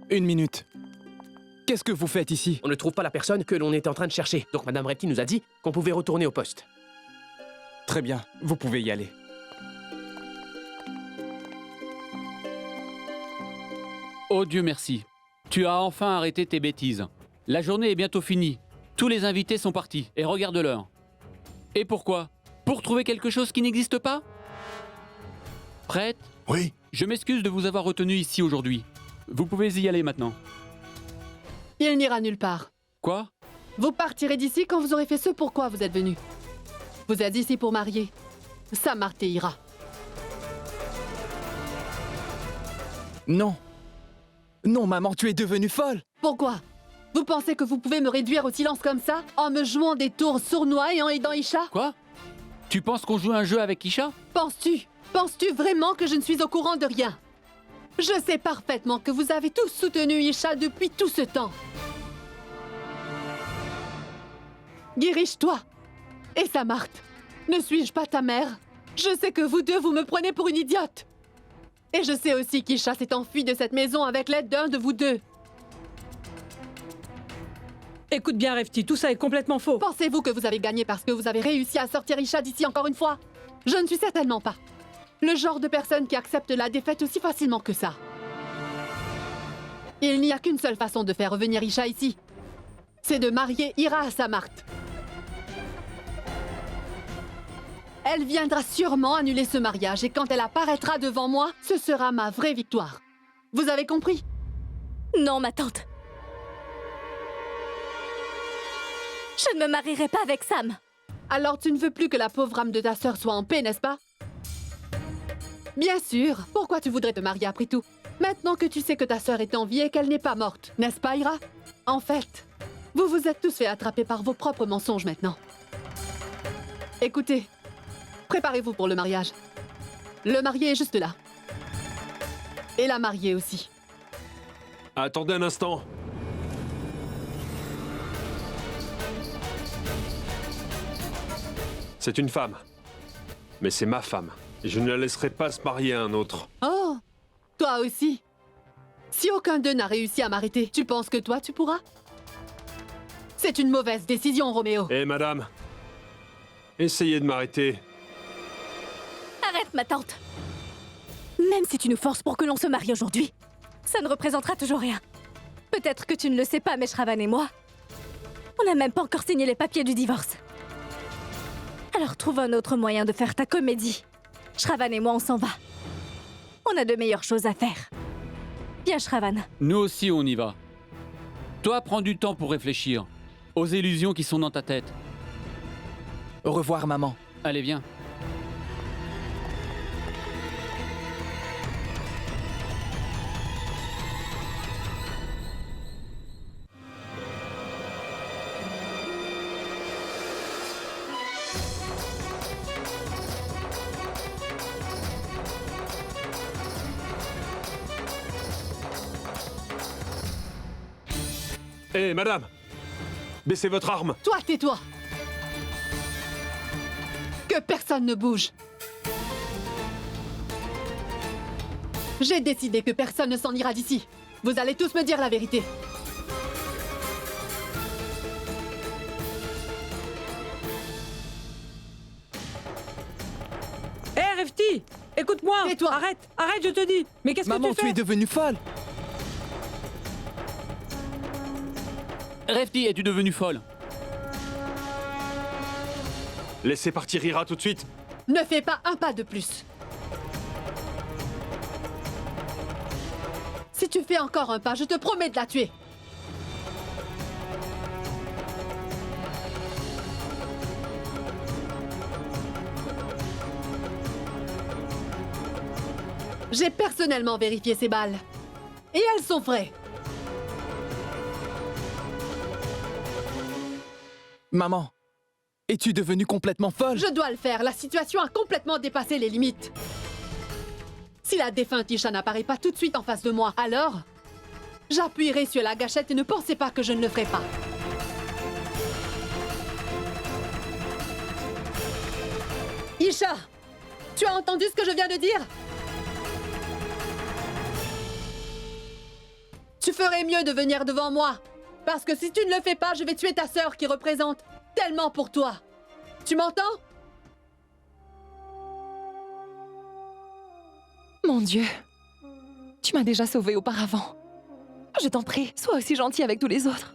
Une minute. Qu'est-ce que vous faites ici? On ne trouve pas la personne que l'on est en train de chercher. Donc Madame Repti nous a dit qu'on pouvait retourner au poste. Très bien, vous pouvez y aller. Oh Dieu merci. Tu as enfin arrêté tes bêtises. La journée est bientôt finie. Tous les invités sont partis. Et regarde l'heure. Et pourquoi? Pour trouver quelque chose qui n'existe pas? Prête? Oui. Je m'excuse de vous avoir retenu ici aujourd'hui. Vous pouvez y aller maintenant. Il n'ira nulle part. Quoi? Vous partirez d'ici quand vous aurez fait ce pourquoi vous êtes venu. Vous êtes ici pour marier Samarth et Ira. Non. Non, maman, tu es devenue folle. Pourquoi? Vous pensez que vous pouvez me réduire au silence comme ça, en me jouant des tours sournois et en aidant Isha? Quoi? Tu penses qu'on joue un jeu avec Isha? Penses-tu vraiment que je ne suis au courant de rien? Je sais parfaitement que vous avez tous soutenu Isha depuis tout ce temps. Girish, toi et Samarth, ne suis-je pas ta mère? Je sais que vous deux, vous me prenez pour une idiote. Et je sais aussi qu'Isha s'est enfuie de cette maison avec l'aide d'un de vous deux. Écoute bien, Refti, tout ça est complètement faux. Pensez-vous que vous avez gagné parce que vous avez réussi à sortir Isha d'ici encore une fois? Je ne suis certainement pas le genre de personne qui accepte la défaite aussi facilement que ça. Il n'y a qu'une seule façon de faire revenir Isha ici. C'est de marier Ira à Samarth. Elle viendra sûrement annuler ce mariage et quand elle apparaîtra devant moi, ce sera ma vraie victoire. Vous avez compris? Non, ma tante. Je ne me marierai pas avec Sam. Alors tu ne veux plus que la pauvre âme de ta sœur soit en paix, n'est-ce pas? Bien sûr. Pourquoi tu voudrais te marier après tout? Maintenant que tu sais que ta sœur est en vie et qu'elle n'est pas morte, n'est-ce pas, Ira? En fait, vous vous êtes tous fait attraper par vos propres mensonges maintenant. Écoutez, préparez-vous pour le mariage. Le marié est juste là. Et la mariée aussi. Attendez un instant. C'est une femme. Mais c'est ma femme. Et je ne la laisserai pas se marier à un autre. Oh, toi aussi. Si aucun d'eux n'a réussi à m'arrêter, tu penses que toi, tu pourras? C'est une mauvaise décision, Roméo. Hé, madame. Essayez de m'arrêter. Arrête, ma tante. Même si tu nous forces pour que l'on se marie aujourd'hui, ça ne représentera toujours rien. Peut-être que tu ne le sais pas, mais Shravan et moi, on n'a même pas encore signé les papiers du divorce. Alors trouve un autre moyen de faire ta comédie. Shravan et moi, on s'en va. On a de meilleures choses à faire. Viens, Shravan. Nous aussi, on y va. Toi, prends du temps pour réfléchir aux illusions qui sont dans ta tête. Au revoir, maman. Allez, viens. Hé, madame. Baissez votre arme. Toi, tais-toi. Que personne ne bouge. J'ai décidé que personne ne s'en ira d'ici. Vous allez tous me dire la vérité. Hé, Refti, écoute-moi. Tais-toi. Arrête, je te dis. Mais qu'est-ce que Maman, tu tu fais? es devenue folle. Refti, es-tu devenue folle? Laissez partir Ira tout de suite. Ne fais pas un pas de plus. Si tu fais encore un pas, je te promets de la tuer. J'ai personnellement vérifié ces balles. Et elles sont vraies. Maman, es-tu devenue complètement folle? Je dois le faire. La situation a complètement dépassé les limites. Si la défunte Isha n'apparaît pas tout de suite en face de moi, alors j'appuierai sur la gâchette et ne pensez pas que je ne le ferai pas. Isha, tu as entendu ce que je viens de dire? Tu ferais mieux de venir devant moi. Parce que si tu ne le fais pas, je vais tuer ta sœur qui représente tellement pour toi. Tu m'entends? Mon Dieu. Tu m'as déjà sauvée auparavant. Je t'en prie, sois aussi gentil avec tous les autres.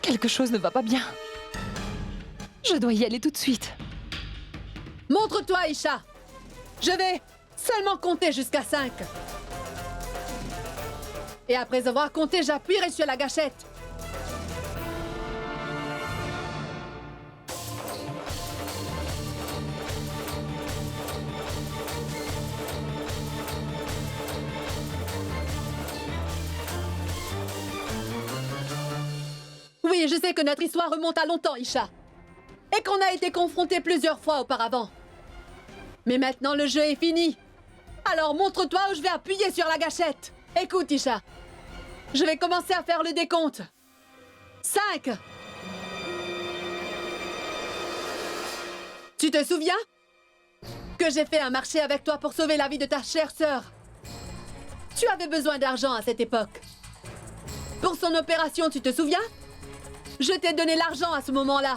Quelque chose ne va pas bien. Je dois y aller tout de suite. Montre-toi, Isha. Je vais seulement compter jusqu'à 5. Et après avoir compté, j'appuierai sur la gâchette. Oui, je sais que notre histoire remonte à longtemps, Isha. Et qu'on a été confrontés plusieurs fois auparavant. Mais maintenant, le jeu est fini. Alors montre-toi où je vais appuyer sur la gâchette. Écoute, Isha. Je vais commencer à faire le décompte. 5. Tu te souviens que j'ai fait un marché avec toi pour sauver la vie de ta chère sœur? Tu avais besoin d'argent à cette époque. Pour son opération, tu te souviens? Je t'ai donné l'argent à ce moment-là.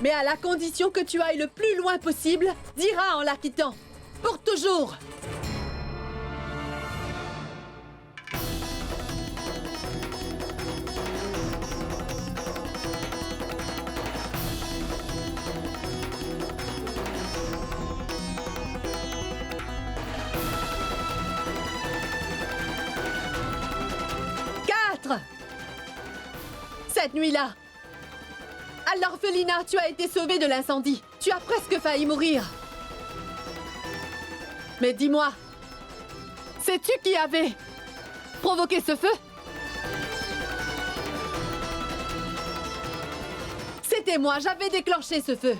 Mais à la condition que tu ailles le plus loin possible d'Ira en la quittant. Pour toujours. Cette nuit-là, à l'orphelinat, tu as été sauvée de l'incendie. Tu as presque failli mourir. Mais dis-moi, sais-tu qui avait provoqué ce feu? C'était moi, j'avais déclenché ce feu.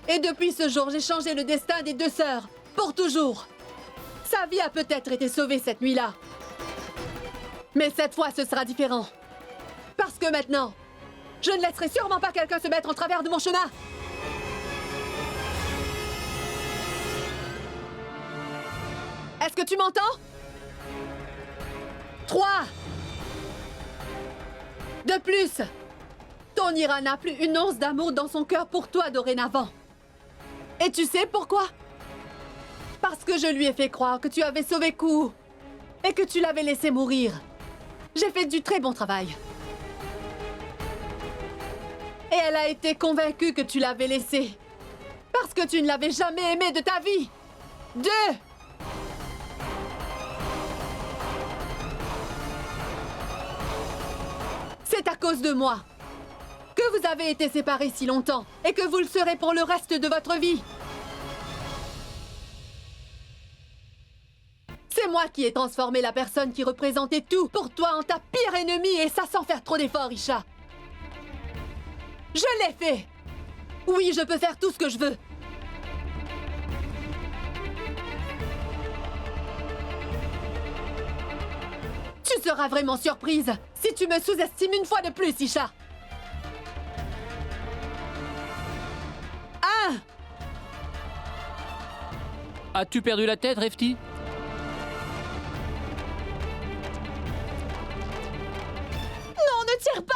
Et depuis ce jour, j'ai changé le destin des deux sœurs, pour toujours. Sa vie a peut-être été sauvée cette nuit-là. Mais cette fois, ce sera différent. Parce que maintenant, je ne laisserai sûrement pas quelqu'un se mettre en travers de mon chemin. Est-ce que tu m'entends? 3. De plus, ton Ira n'a plus une once d'amour dans son cœur pour toi dorénavant. Et tu sais pourquoi? Parce que je lui ai fait croire que tu avais sauvé Ku et que tu l'avais laissé mourir. J'ai fait du très bon travail. Et elle a été convaincue que tu l'avais laissé. Parce que tu ne l'avais jamais aimé de ta vie. 2. C'est à cause de moi que vous avez été séparés si longtemps et que vous le serez pour le reste de votre vie. C'est moi qui ai transformé la personne qui représentait tout pour toi en ta pire ennemie, et ça sans faire trop d'efforts, Isha. Je l'ai fait! Oui, je peux faire tout ce que je veux. Tu seras vraiment surprise si tu me sous-estimes une fois de plus, Isha. 1. As-tu perdu la tête, Refti? Non, ne tire pas!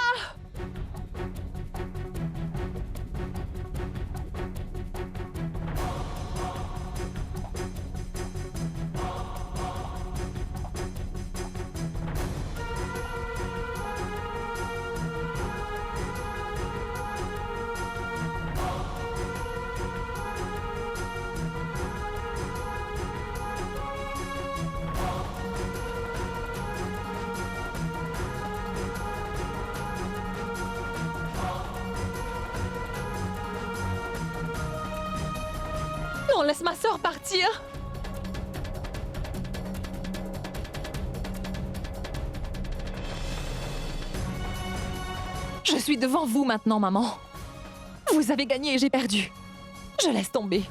Non, laisse ma sœur partir! Je suis devant vous maintenant, maman. Vous avez gagné et j'ai perdu. Je laisse tomber.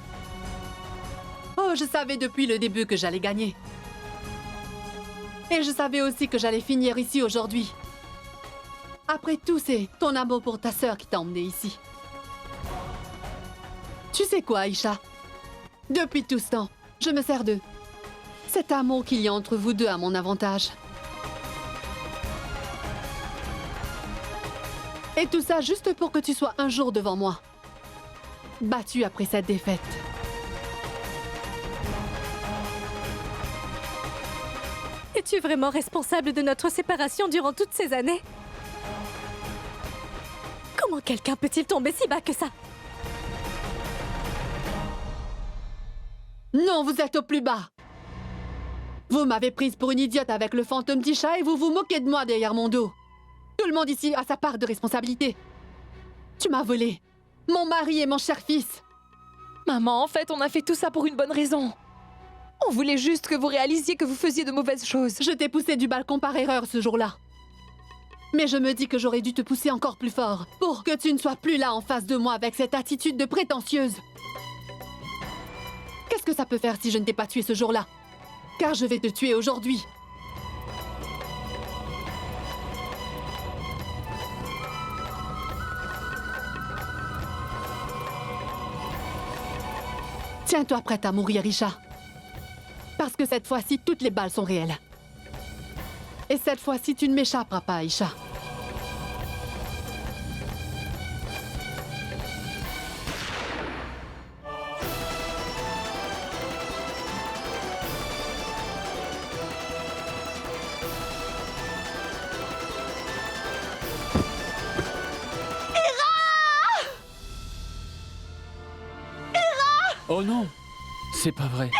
Oh, je savais depuis le début que j'allais gagner. Et je savais aussi que j'allais finir ici aujourd'hui. Après tout, c'est ton amour pour ta sœur qui t'a emmené ici. Tu sais quoi, Aïcha? Depuis tout ce temps, je me sers d'eux. Cet amour qu'il y a entre vous deux à mon avantage. Et tout ça juste pour que tu sois un jour devant moi. Battu après cette défaite. Es-tu vraiment responsable de notre séparation durant toutes ces années? Comment quelqu'un peut-il tomber si bas que ça? Non, vous êtes au plus bas. Vous m'avez prise pour une idiote avec le fantôme d'Isha et vous vous moquez de moi derrière mon dos. Tout le monde ici a sa part de responsabilité. Tu m'as volé mon mari et mon cher fils. Maman, en fait, on a fait tout ça pour une bonne raison. On voulait juste que vous réalisiez que vous faisiez de mauvaises choses. Je t'ai poussé du balcon par erreur ce jour-là. Mais je me dis que j'aurais dû te pousser encore plus fort pour que tu ne sois plus là en face de moi avec cette attitude de prétentieuse. Qu'est-ce que ça peut faire si je ne t'ai pas tué ce jour-là? Car je vais te tuer aujourd'hui. Tiens-toi prête à mourir, Isha. Parce que cette fois-ci, toutes les balles sont réelles. Et cette fois-ci, tu ne m'échapperas pas, Aïcha. Oh non! C'est pas vrai.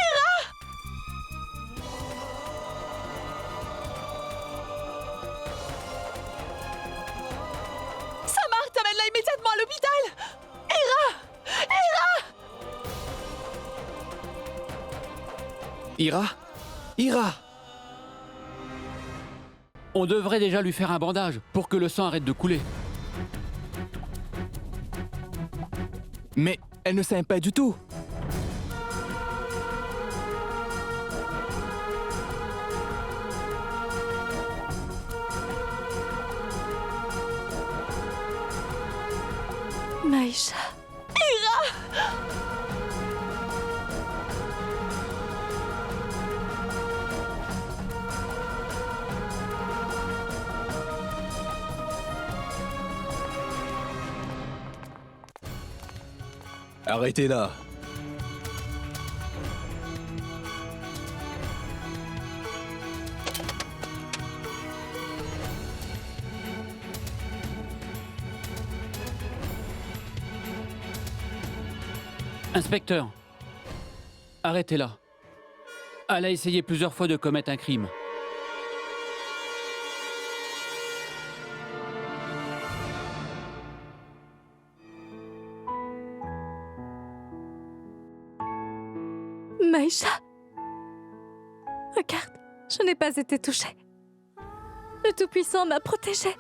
Samar, t'amène-la immédiatement à l'hôpital! Ira? Ira! On devrait déjà lui faire un bandage pour que le sang arrête de couler. Mais elle ne saigne pas du tout. Maïcha. Arrêtez-la. Inspecteur, arrêtez-la. Elle a essayé plusieurs fois de commettre un crime. Maïcha. Regarde, je n'ai pas été touchée. Le Tout-Puissant m'a protégée.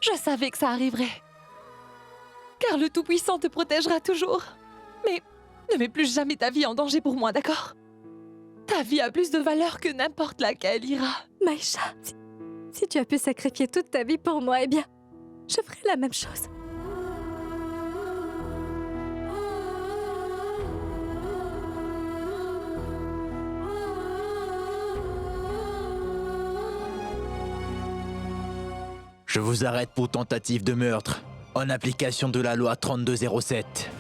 Je savais que ça arriverait. Car le Tout-Puissant te protégera toujours. Mais ne mets plus jamais ta vie en danger pour moi, d'accord? Ta vie a plus de valeur que n'importe laquelle, Ira. Maïcha, si tu as pu sacrifier toute ta vie pour moi, eh bien, je ferai la même chose. Je vous arrête pour tentative de meurtre, en application de la loi 3207.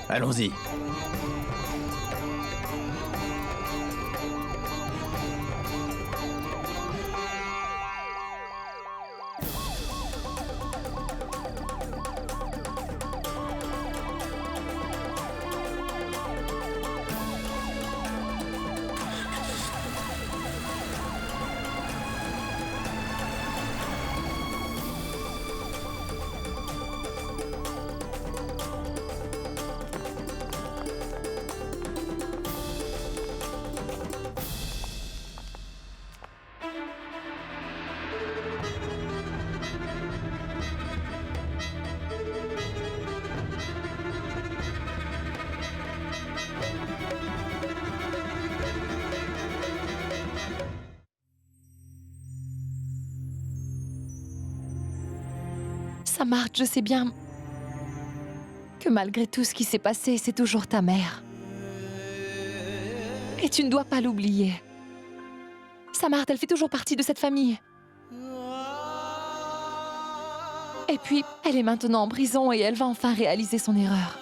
Allons-y. Samart, je sais bien que malgré tout ce qui s'est passé, c'est toujours ta mère. Et tu ne dois pas l'oublier. Samart, elle fait toujours partie de cette famille. Et puis, elle est maintenant en prison et elle va enfin réaliser son erreur.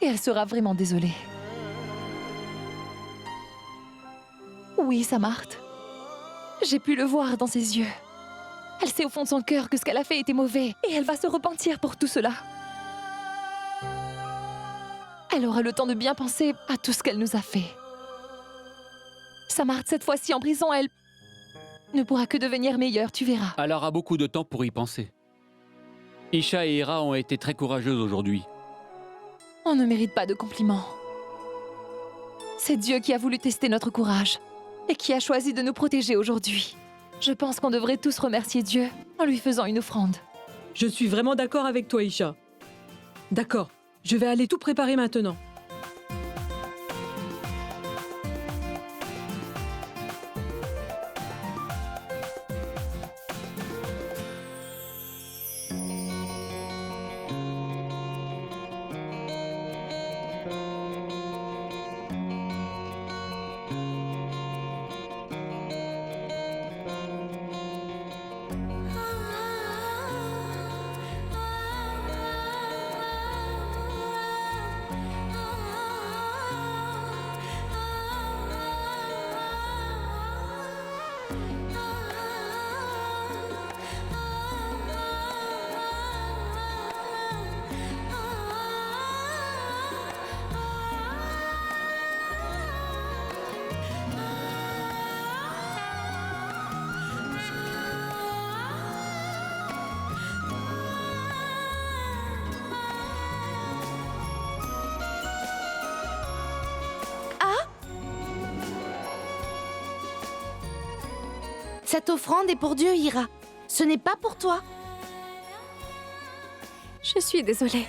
Et elle sera vraiment désolée. Oui, Samart. J'ai pu le voir dans ses yeux. Elle sait au fond de son cœur que ce qu'elle a fait était mauvais et elle va se repentir pour tout cela. Elle aura le temps de bien penser à tout ce qu'elle nous a fait. Samart, cette fois-ci en prison, elle ne pourra que devenir meilleure, tu verras. Elle aura beaucoup de temps pour y penser. Isha et Ira ont été très courageuses aujourd'hui. On ne mérite pas de compliments. C'est Dieu qui a voulu tester notre courage et qui a choisi de nous protéger aujourd'hui. Je pense qu'on devrait tous remercier Dieu en lui faisant une offrande. Je suis vraiment d'accord avec toi, Isha. D'accord, je vais aller tout préparer maintenant. Cette offrande est pour Dieu, Ira. Ce n'est pas pour toi. Je suis désolée.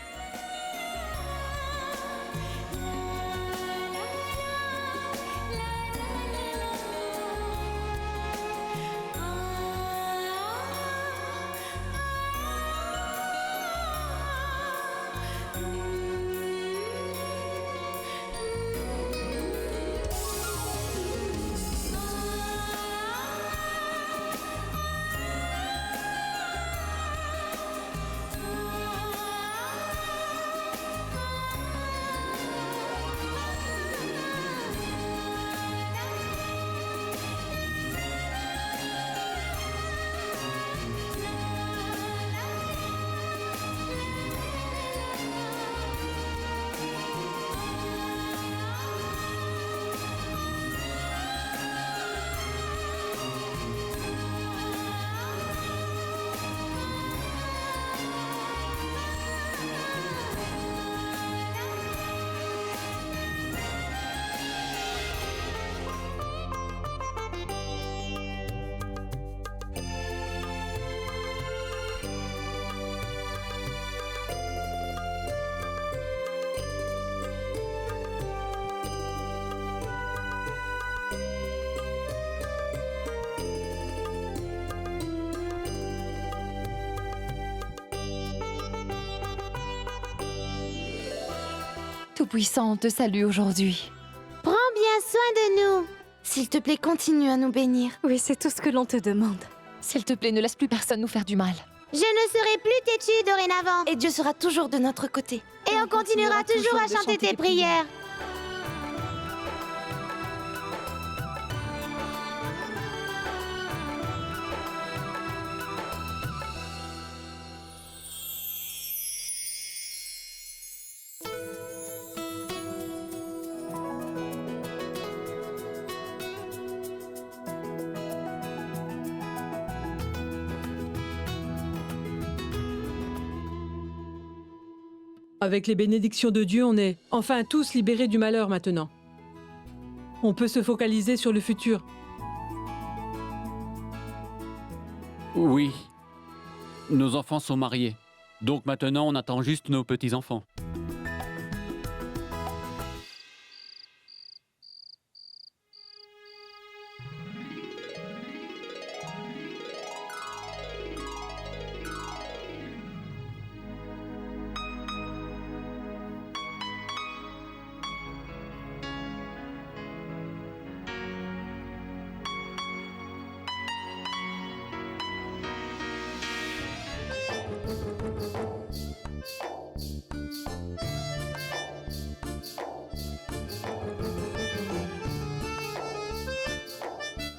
Tout-Puissant, on te salue aujourd'hui. Prends bien soin de nous. S'il te plaît, continue à nous bénir. Oui, c'est tout ce que l'on te demande. S'il te plaît, ne laisse plus personne nous faire du mal. Je ne serai plus têtue dorénavant. Et Dieu sera toujours de notre côté. Et on continuera toujours à chanter tes prières. Avec les bénédictions de Dieu, on est enfin tous libérés du malheur maintenant. On peut se focaliser sur le futur. Oui. Nos enfants sont mariés. Donc maintenant, on attend juste nos petits-enfants.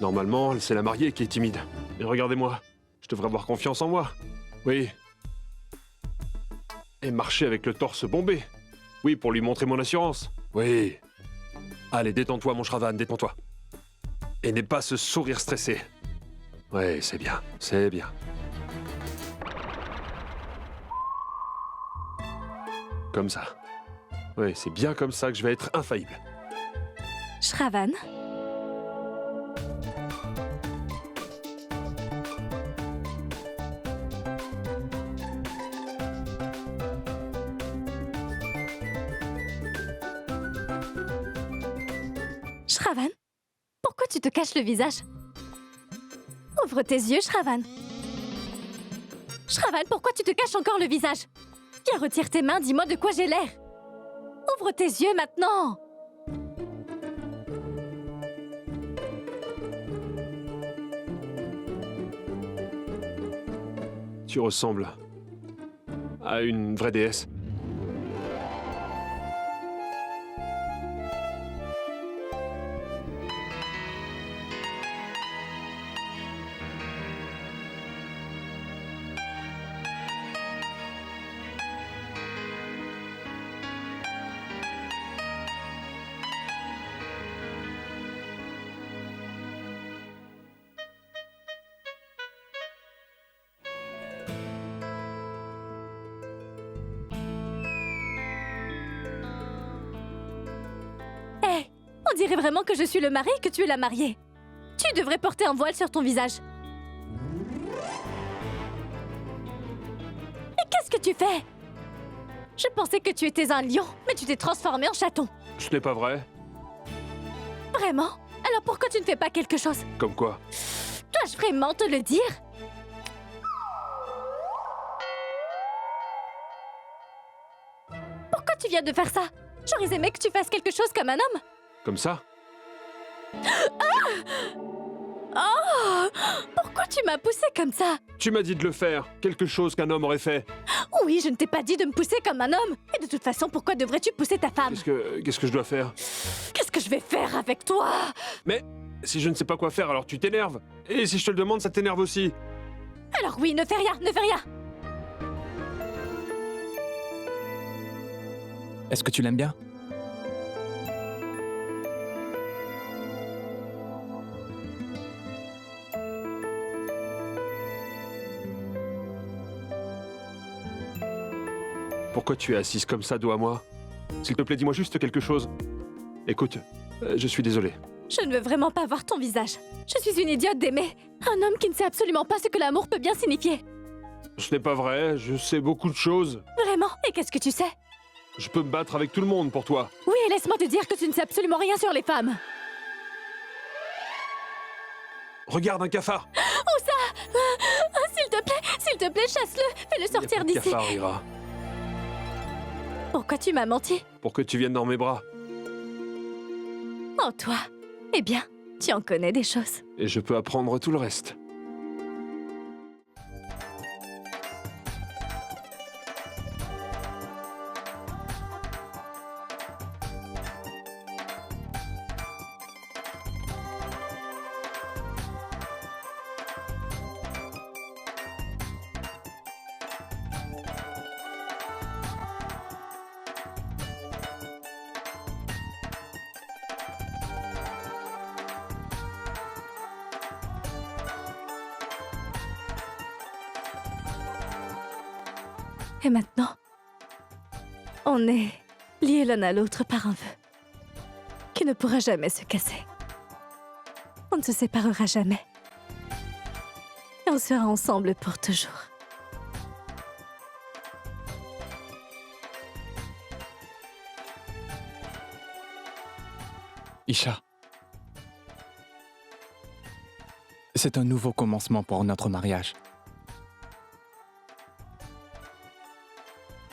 Normalement, c'est la mariée qui est timide. Mais regardez-moi, je devrais avoir confiance en moi. Oui. Et marcher avec le torse bombé. Oui, pour lui montrer mon assurance. Oui. Allez, détends-toi, mon Shravan, détends-toi. Et n'aie pas ce sourire stressé. Ouais, c'est bien, c'est bien. Comme ça. Oui, c'est bien comme ça que je vais être infaillible. Shravan, Shravan, pourquoi tu te caches le visage? Ouvre tes yeux, Shravan. Shravan, pourquoi tu te caches encore le visage? Viens, retire tes mains, dis-moi de quoi j'ai l'air. Ouvre tes yeux maintenant. Tu ressembles à une vraie déesse. On dirait vraiment que je suis le mari et que tu es la mariée. Tu devrais porter un voile sur ton visage. Mais qu'est-ce que tu fais? Je pensais que tu étais un lion, mais tu t'es transformé en chaton. Ce n'est pas vrai. Vraiment? Alors pourquoi tu ne fais pas quelque chose? Comme quoi? Dois-je vraiment te le dire? Pourquoi tu viens de faire ça? J'aurais aimé que tu fasses quelque chose comme un homme. Comme ça? Oh! Pourquoi tu m'as poussé comme ça? Tu m'as dit de le faire. Quelque chose qu'un homme aurait fait. Oui, je ne t'ai pas dit de me pousser comme un homme. Et de toute façon, pourquoi devrais-tu pousser ta femme? Qu'est-ce que je dois faire? Qu'est-ce que je vais faire avec toi? Mais si je ne sais pas quoi faire, alors tu t'énerves. Et si je te le demande, ça t'énerve aussi. Alors oui, ne fais rien, ne fais rien. Est-ce que tu l'aimes bien? Pourquoi tu es assise comme ça, dos à moi? S'il te plaît, dis-moi juste quelque chose. Écoute, je suis désolé. Je ne veux vraiment pas voir ton visage. Je suis une idiote d'aimer. Un homme qui ne sait absolument pas ce que l'amour peut bien signifier. Ce n'est pas vrai, je sais beaucoup de choses. Vraiment? Et qu'est-ce que tu sais? Je peux me battre avec tout le monde pour toi. Oui, et laisse-moi te dire que tu ne sais absolument rien sur les femmes. Regarde un cafard. Où ça? S'il te plaît, chasse-le. Fais-le sortir d'ici. Cafard ira. Pourquoi tu m'as menti? Pour que tu viennes dans mes bras. Oh, toi. Eh bien, tu en connais des choses. Et je peux apprendre tout le reste. Et maintenant, on est liés l'un à l'autre par un vœu qui ne pourra jamais se casser. On ne se séparera jamais. Et on sera ensemble pour toujours. Isha. C'est un nouveau commencement pour notre mariage.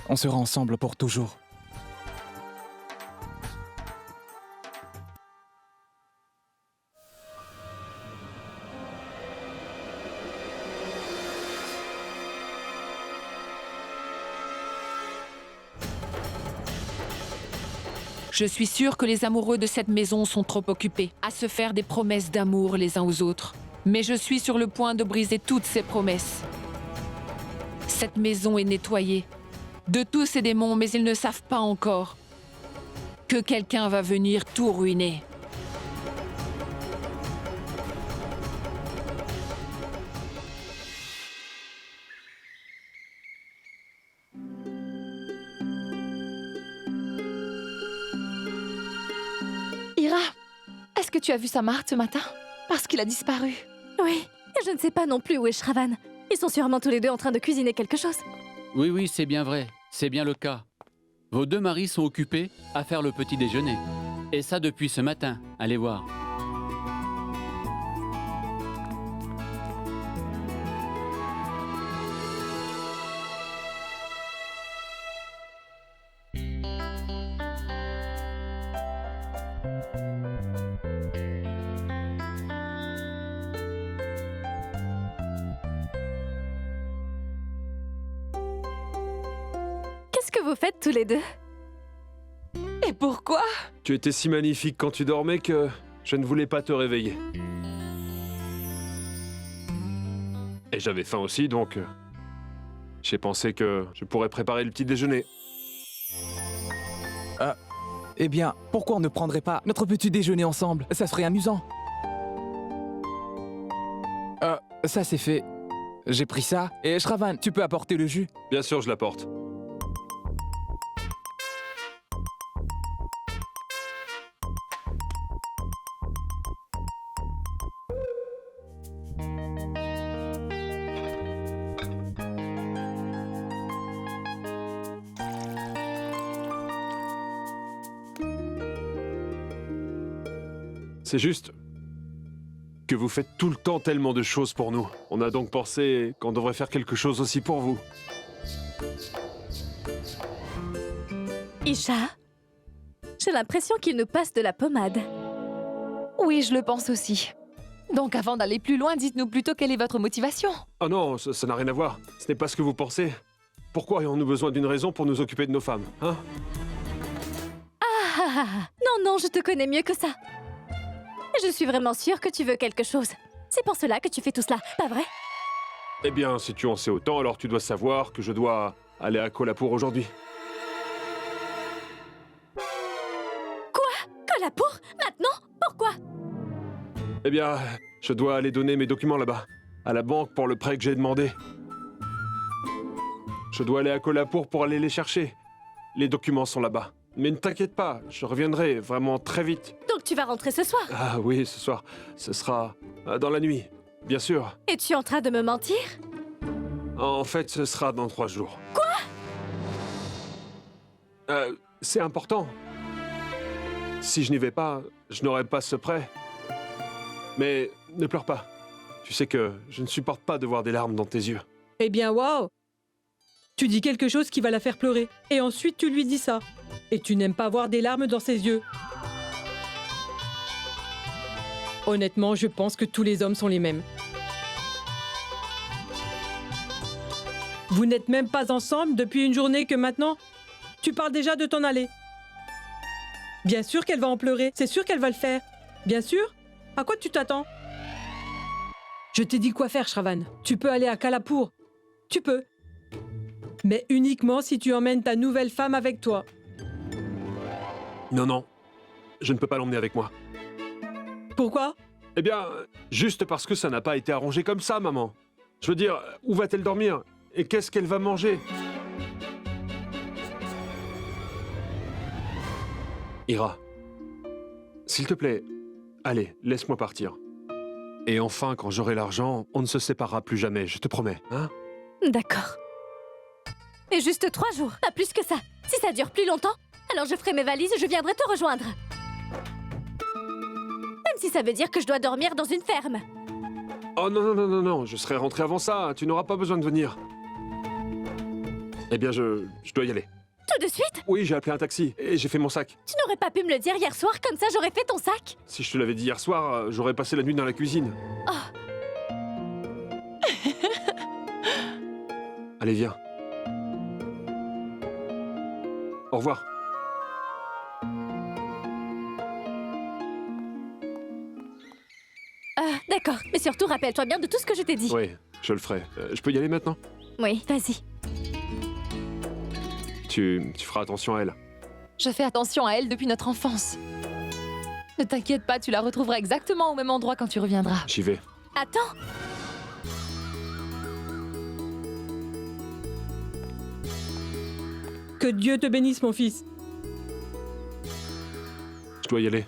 On sera ensemble pour toujours. Je suis sûre que les amoureux de cette maison sont trop occupés à se faire des promesses d'amour les uns aux autres. Mais je suis sur le point de briser toutes ces promesses. Cette maison est nettoyée de tous ces démons, mais ils ne savent pas encore que quelqu'un va venir tout ruiner. Ira, est-ce que tu as vu Samart ce matin? Parce qu'il a disparu. Oui, et je ne sais pas non plus où est Shravan. Ils sont sûrement tous les deux en train de cuisiner quelque chose. Oui, oui, c'est bien vrai. C'est bien le cas. Vos deux maris sont occupés à faire le petit déjeuner. Et ça depuis ce matin. Allez voir. Qu'est-ce que vous faites tous les deux? Et pourquoi? Tu étais si magnifique quand tu dormais que je ne voulais pas te réveiller. Et j'avais faim aussi, donc j'ai pensé que je pourrais préparer le petit déjeuner. Eh bien, pourquoi on ne prendrait pas notre petit déjeuner ensemble? Ça serait amusant. Ça c'est fait. J'ai pris ça. Et Shravan, tu peux apporter le jus? Bien sûr, je l'apporte. C'est juste que vous faites tout le temps tellement de choses pour nous. On a donc pensé qu'on devrait faire quelque chose aussi pour vous. Isha, j'ai l'impression qu'il nous passe de la pommade. Oui, je le pense aussi. Donc avant d'aller plus loin, dites-nous plutôt quelle est votre motivation. Oh non, ça n'a rien à voir. Ce n'est pas ce que vous pensez. Pourquoi aurions-nous besoin d'une raison pour nous occuper de nos femmes, hein? Non, non, je te connais mieux que ça. Je suis vraiment sûre que tu veux quelque chose. C'est pour cela que tu fais tout cela, pas vrai? Eh bien, si tu en sais autant, alors tu dois savoir que je dois aller à Kolhapur aujourd'hui. Kolhapur? Maintenant? Pourquoi? Eh bien, je dois aller donner mes documents là-bas, à la banque pour le prêt que j'ai demandé. Je dois aller à Kolhapur pour aller les chercher. Les documents sont là-bas. Mais ne t'inquiète pas, je reviendrai vraiment très vite. Donc tu vas rentrer ce soir? Ah oui, ce soir. Ce sera dans la nuit, bien sûr. Et tu es en train de me mentir? En fait, ce sera dans 3 jours. Quoi? C'est important. Si je n'y vais pas, je n'aurai pas ce prêt. Mais ne pleure pas. Tu sais que je ne supporte pas de voir des larmes dans tes yeux. Eh bien, waouh! Tu dis quelque chose qui va la faire pleurer. Et ensuite, tu lui dis ça. Et tu n'aimes pas voir des larmes dans ses yeux. Honnêtement, je pense que tous les hommes sont les mêmes. Vous n'êtes même pas ensemble depuis une journée que maintenant, tu parles déjà de t'en aller. Bien sûr qu'elle va en pleurer. C'est sûr qu'elle va le faire. Bien sûr. À quoi tu t'attends? Je t'ai dit quoi faire, Shravan. Tu peux aller à Kolhapur. Tu peux. Mais uniquement si tu emmènes ta nouvelle femme avec toi. Non, non. Je ne peux pas l'emmener avec moi. Pourquoi? Eh bien, juste parce que ça n'a pas été arrangé comme ça, maman. Je veux dire, où va-t-elle dormir? Et qu'est-ce qu'elle va manger? Ira, s'il te plaît, allez, laisse-moi partir. Et enfin, quand j'aurai l'argent, on ne se séparera plus jamais, je te promets, hein? D'accord. Et juste 3 jours, pas plus que ça. Si ça dure plus longtemps, alors je ferai mes valises et je viendrai te rejoindre. Même si ça veut dire que je dois dormir dans une ferme. Oh non, non, non, non, non, je serai rentré avant ça, tu n'auras pas besoin de venir. Eh bien, je dois y aller. Tout de suite? Oui, j'ai appelé un taxi et j'ai fait mon sac. Tu n'aurais pas pu me le dire hier soir, comme ça j'aurais fait ton sac? Si je te l'avais dit hier soir, j'aurais passé la nuit dans la cuisine. Oh. Allez, viens. Au revoir. D'accord, mais surtout rappelle-toi bien de tout ce que je t'ai dit. Oui, je le ferai. Je peux y aller maintenant? Oui, vas-y. Tu feras attention à elle. Je fais attention à elle depuis notre enfance. Ne t'inquiète pas, tu la retrouveras exactement au même endroit quand tu reviendras. J'y vais. Attends. Que Dieu te bénisse, mon fils. Je dois y aller.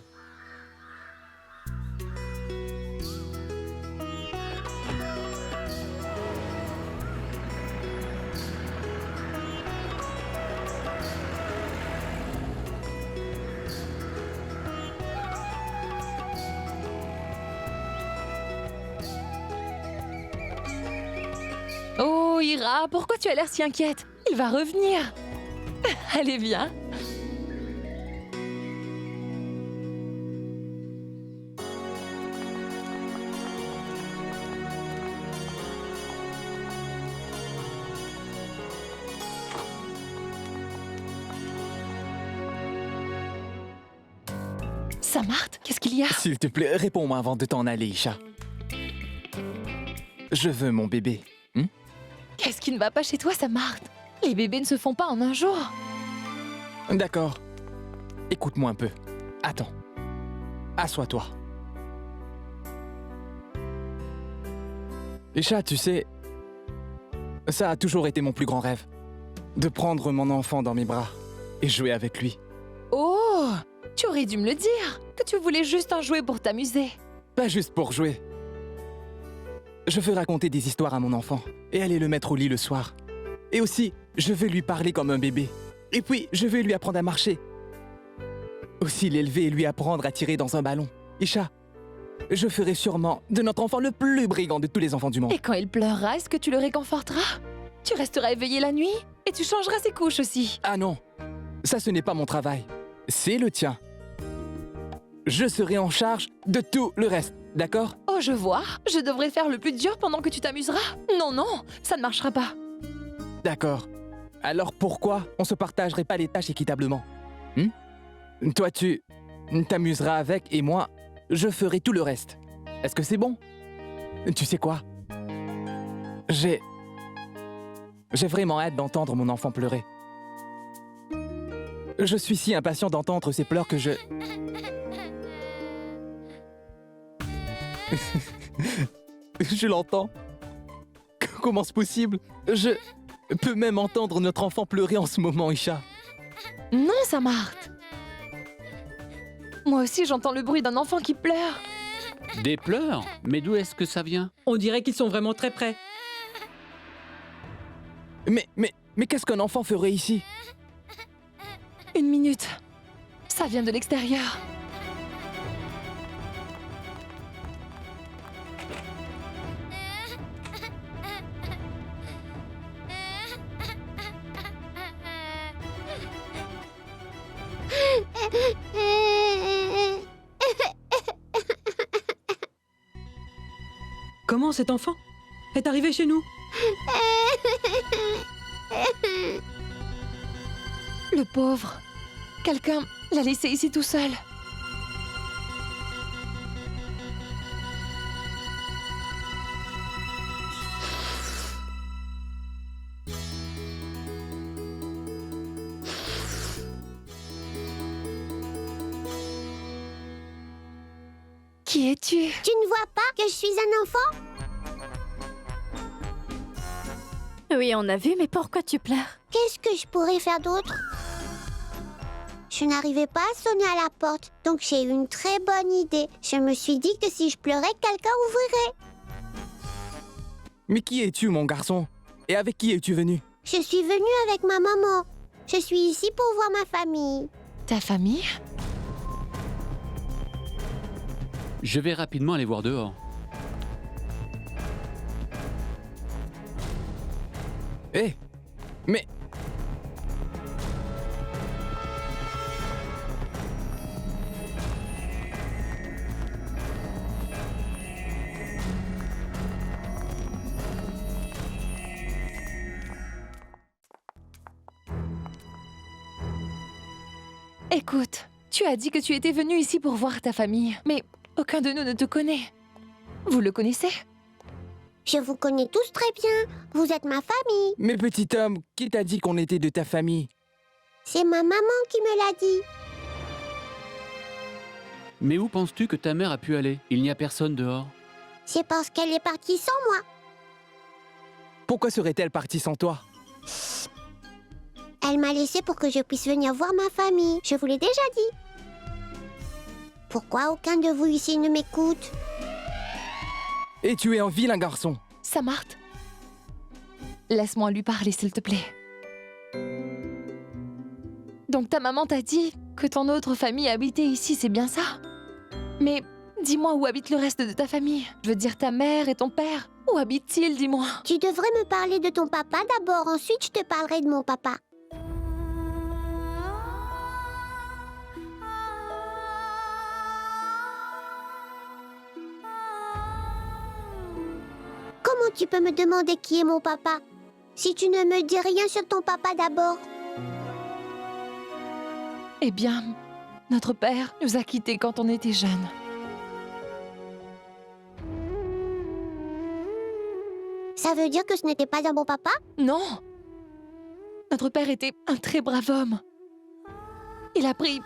Oh, Ira, pourquoi tu as l'air si inquiète? Il va revenir. Allez, viens. Samarth, qu'est-ce qu'il y a? S'il te plaît, réponds-moi avant de t'en aller, Isha. Je veux mon bébé. Qu'est-ce qui ne va pas chez toi, Samarth? Les bébés ne se font pas en un jour. D'accord. Écoute-moi un peu. Attends. Assois-toi. Isha, tu sais, ça a toujours été mon plus grand rêve. De prendre mon enfant dans mes bras et jouer avec lui. Oh, tu aurais dû me le dire, que tu voulais juste un jouet pour t'amuser. Pas juste pour jouer. Je veux raconter des histoires à mon enfant et aller le mettre au lit le soir. Et aussi, je veux lui parler comme un bébé. Et puis, je veux lui apprendre à marcher. Aussi l'élever et lui apprendre à tirer dans un ballon. Isha, je ferai sûrement de notre enfant le plus brillant de tous les enfants du monde. Et quand il pleurera, est-ce que tu le réconforteras? Tu resteras éveillé la nuit et tu changeras ses couches aussi. Ah non, ça ce n'est pas mon travail. C'est le tien. Je serai en charge de tout le reste, d'accord? Oh, je vois. Je devrais faire le plus dur pendant que tu t'amuseras. Non, non, ça ne marchera pas. D'accord. Alors pourquoi on se partagerait pas les tâches équitablement? Toi, tu t'amuseras avec et moi, je ferai tout le reste. Est-ce que c'est bon? Tu sais quoi? J'ai vraiment hâte d'entendre mon enfant pleurer. Je suis si impatient d'entendre ses pleurs que je... Je l'entends. Comment c'est possible? Je peux même entendre notre enfant pleurer en ce moment, Isha. Non, Samarth. Moi aussi, j'entends le bruit d'un enfant qui pleure. Des pleurs? Mais d'où est-ce que ça vient? On dirait qu'ils sont vraiment très près. Mais qu'est-ce qu'un enfant ferait ici? Une minute. Ça vient de l'extérieur. Comment cet enfant est arrivé chez nous? Le pauvre. Quelqu'un l'a laissé ici tout seul. Qui es-tu? Tu ne vois pas que je suis un enfant? Oui, on a vu, mais pourquoi tu pleures? Qu'est-ce que je pourrais faire d'autre? Je n'arrivais pas à sonner à la porte, donc j'ai eu une très bonne idée. Je me suis dit que si je pleurais, quelqu'un ouvrirait. Mais qui es-tu, mon garçon? Et avec qui es-tu venu? Je suis venue avec ma maman. Je suis ici pour voir ma famille. Ta famille? Je vais rapidement aller voir dehors. Hé, mais... Écoute, tu as dit que tu étais venu ici pour voir ta famille, mais aucun de nous ne te connaît. Vous le connaissez? Je vous connais tous très bien. Vous êtes ma famille. Mais petit homme, qui t'a dit qu'on était de ta famille? C'est ma maman qui me l'a dit. Mais où penses-tu que ta mère a pu aller? Il n'y a personne dehors. C'est parce qu'elle est partie sans moi. Pourquoi serait-elle partie sans toi? Elle m'a laissé pour que je puisse venir voir ma famille. Je vous l'ai déjà dit. Pourquoi aucun de vous ici ne m'écoute? Et tu es un vilain garçon. Samarth, laisse-moi lui parler, s'il te plaît. Donc ta maman t'a dit que ton autre famille habitait ici, c'est bien ça? Mais dis-moi où habite le reste de ta famille. Je veux dire ta mère et ton père. Où habitent-ils, dis-moi? Tu devrais me parler de ton papa d'abord, ensuite je te parlerai de mon papa. Comment tu peux me demander qui est mon papa si tu ne me dis rien sur ton papa d'abord? Eh bien, notre père nous a quittés quand on était jeunes. Ça veut dire que ce n'était pas un bon papa? Non! Notre père était un très brave homme. Il a pris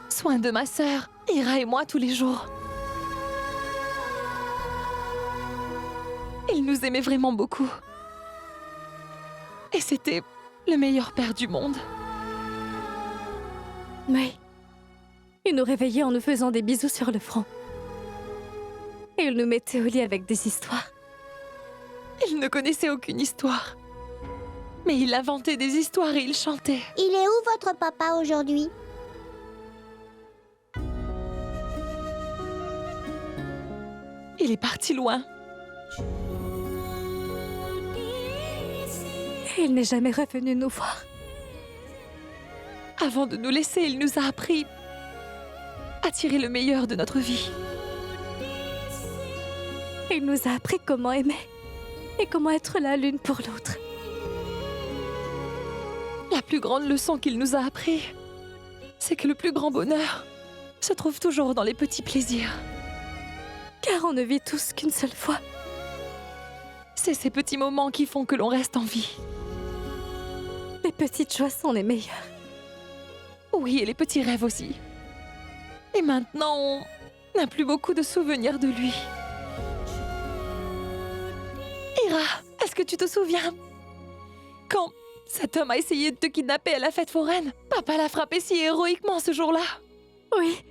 soin de ma sœur, Ira et moi tous les jours. Il nous aimait vraiment beaucoup. Et c'était le meilleur père du monde. Oui. Il nous réveillait en nous faisant des bisous sur le front. Et il nous mettait au lit avec des histoires. Il ne connaissait aucune histoire. Mais il inventait des histoires et il chantait. Il est où votre papa aujourd'hui? Il est parti loin. Et il n'est jamais revenu nous voir. Avant de nous laisser, il nous a appris à tirer le meilleur de notre vie. Il nous a appris comment aimer et comment être là l'une pour l'autre. La plus grande leçon qu'il nous a appris, c'est que le plus grand bonheur se trouve toujours dans les petits plaisirs. Car on ne vit tous qu'une seule fois. C'est ces petits moments qui font que l'on reste en vie. Les petites joies sont les meilleures. Oui, et les petits rêves aussi. Et maintenant, on n'a plus beaucoup de souvenirs de lui. Ira, est-ce que tu te souviens? Quand cet homme a essayé de te kidnapper à la fête foraine, papa l'a frappé si héroïquement ce jour-là. Oui.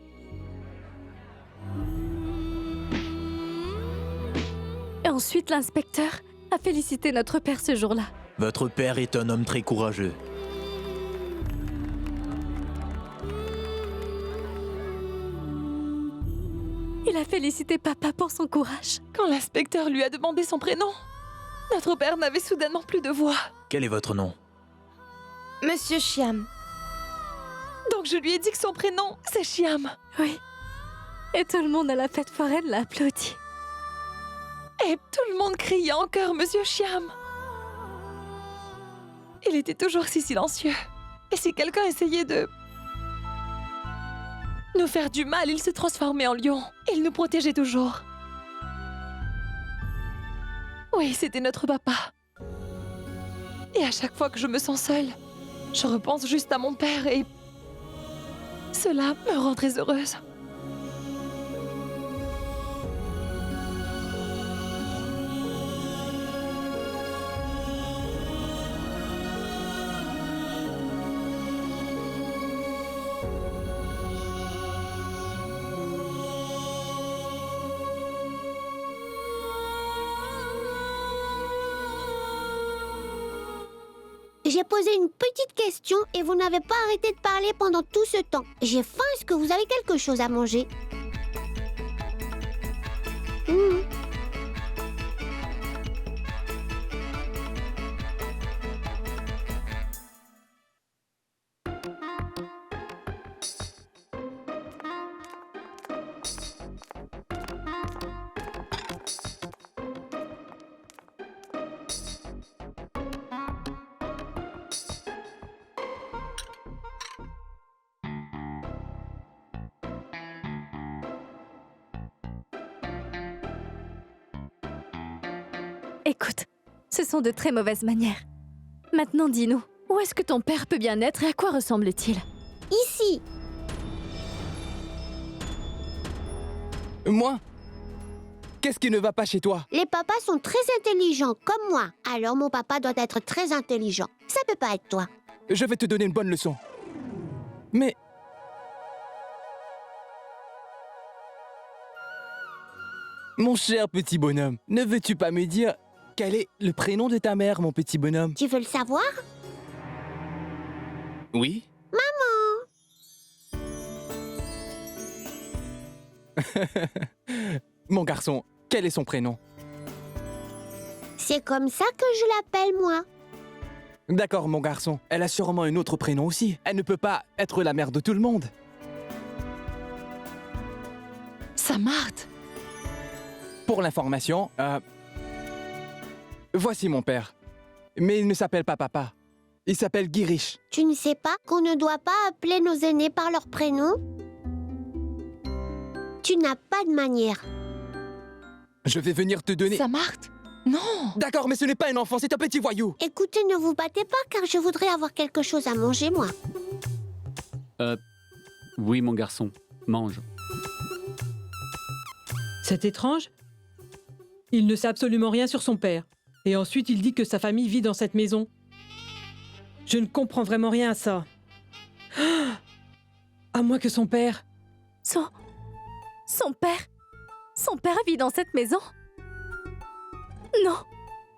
Et ensuite, l'inspecteur a félicité notre père ce jour-là. Votre père est un homme très courageux. Il a félicité papa pour son courage. Quand l'inspecteur lui a demandé son prénom, notre père n'avait soudainement plus de voix. Quel est votre nom? Monsieur Chiam. Donc je lui ai dit que son prénom, c'est Chiam. Oui. Et tout le monde à la fête foraine l'a applaudi. Et tout le monde criait en chœur Monsieur Chiam. Il était toujours si silencieux. Et si quelqu'un essayait de nous faire du mal, il se transformait en lion. Il nous protégeait toujours. Oui, c'était notre papa. Et à chaque fois que je me sens seule, je repense juste à mon père et cela me rend très heureuse. J'ai posé une petite question et vous n'avez pas arrêté de parler pendant tout ce temps. J'ai faim, est-ce que vous avez quelque chose à manger? Écoute, ce sont de très mauvaises manières. Maintenant, dis-nous, où est-ce que ton père peut bien être et à quoi ressemble-t-il? Ici. Moi? Qu'est-ce qui ne va pas chez toi? Les papas sont très intelligents, comme moi. Alors mon papa doit être très intelligent. Ça peut pas être toi. Je vais te donner une bonne leçon. Mais... Mon cher petit bonhomme, ne veux-tu pas me dire quel est le prénom de ta mère, mon petit bonhomme? Tu veux le savoir? Oui? Mon garçon, quel est son prénom? C'est comme ça que je l'appelle, moi. D'accord, mon garçon. Elle a sûrement un autre prénom aussi. Elle ne peut pas être la mère de tout le monde. Samarth! Pour l'information, voici mon père. Mais il ne s'appelle pas papa. Il s'appelle Girish. Tu ne sais pas qu'on ne doit pas appeler nos aînés par leur prénom? Tu n'as pas de manière. Je vais venir te donner... Samarth! Non! D'accord, mais ce n'est pas un enfant, c'est un petit voyou. Écoutez, ne vous battez pas car je voudrais avoir quelque chose à manger, moi. Oui, mon garçon, mange. C'est étrange. Il ne sait absolument rien sur son père. Et ensuite, il dit que sa famille vit dans cette maison. Je ne comprends vraiment rien à ça. Ah, à moins que son père... Son père? Son père vit dans cette maison? Non,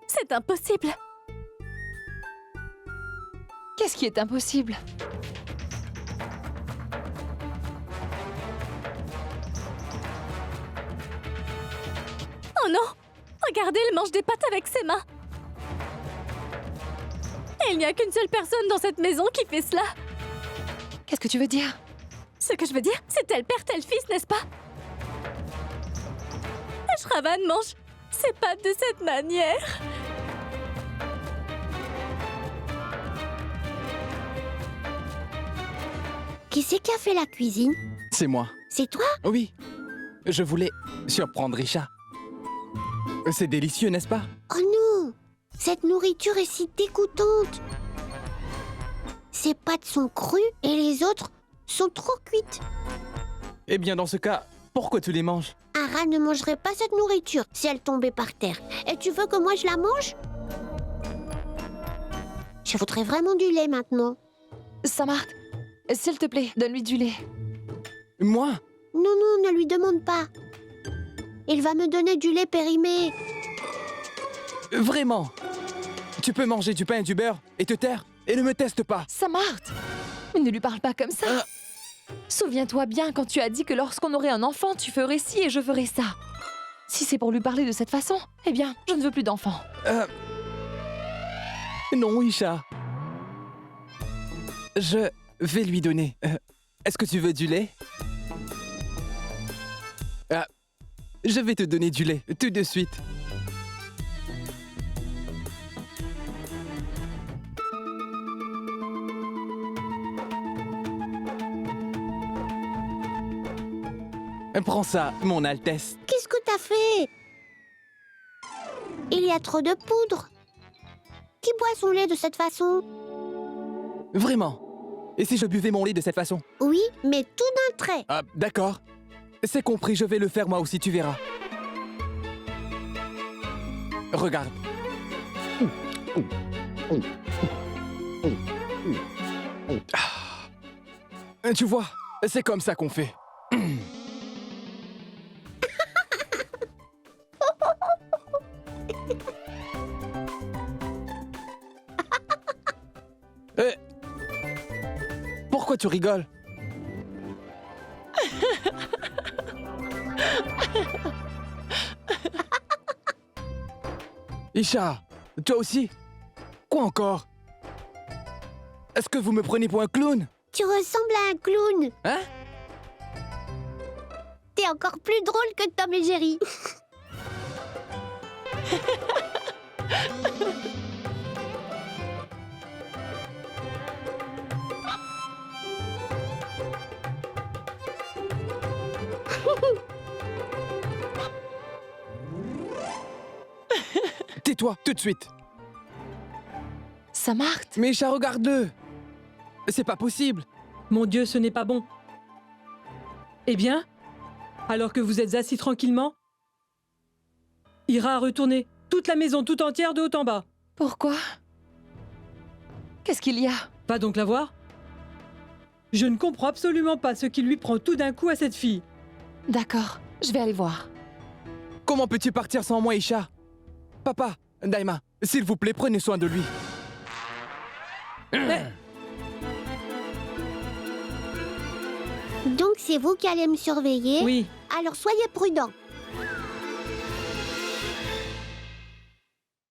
c'est impossible. Qu'est-ce qui est impossible? Oh non! Regardez, il mange des pâtes avec ses mains. Et il n'y a qu'une seule personne dans cette maison qui fait cela. Qu'est-ce que tu veux dire? Ce que je veux dire, c'est tel père, tel fils, n'est-ce pas? Shravan mange ses pâtes de cette manière. Qui c'est qui a fait la cuisine? C'est moi. C'est toi? Oui. Je voulais surprendre Risha. C'est délicieux, n'est-ce pas? Oh non! Cette nourriture est si dégoûtante. Ces pâtes sont crues et les autres sont trop cuites. Eh bien, dans ce cas, pourquoi tu les manges? Un rat ne mangerait pas cette nourriture si elle tombait par terre. Et tu veux que moi je la mange? Je voudrais vraiment du lait maintenant. Samarth, s'il te plaît, donne-lui du lait. Moi? Non, non, ne lui demande pas. Il va me donner du lait périmé. Vraiment? Tu peux manger du pain et du beurre et te taire et ne me teste pas. Samarth! Mais ne lui parle pas comme ça. Souviens-toi bien quand tu as dit que lorsqu'on aurait un enfant, tu ferais ci et je ferais ça. Si c'est pour lui parler de cette façon, eh bien, je ne veux plus d'enfant. Non, Isha. Je vais lui donner. Est-ce que tu veux du lait? Je vais te donner du lait, tout de suite. Prends ça, mon Altesse. Qu'est-ce que t'as fait? Il y a trop de poudre. Qui boit son lait de cette façon? Vraiment? Et si je buvais mon lait de cette façon? Oui, mais tout d'un trait. Ah, d'accord. C'est compris, je vais le faire moi aussi, tu verras. Regarde. Ah. Tu vois, c'est comme ça qu'on fait. Pourquoi tu rigoles? Isha, toi aussi? Quoi encore? Est-ce que vous me prenez pour un clown? Tu ressembles à un clown. Hein? T'es encore plus drôle que Tom et Jerry. Tais-toi, tout de suite. Samarth, Mais Isha, regarde-le. C'est pas possible. Mon Dieu, ce n'est pas bon. Eh bien, alors que vous êtes assis tranquillement, Ira a retourné toute la maison tout entière de haut en bas. pourquoi? Qu'est-ce qu'il y a? Va donc la voir. Je ne comprends absolument pas ce qui lui prend tout d'un coup à cette fille. D'accord, je vais aller voir. Comment peux-tu partir sans moi, Isha? Papa, Daima, s'il vous plaît, prenez soin de lui. Donc c'est vous qui allez me surveiller? Oui, Alors soyez prudents.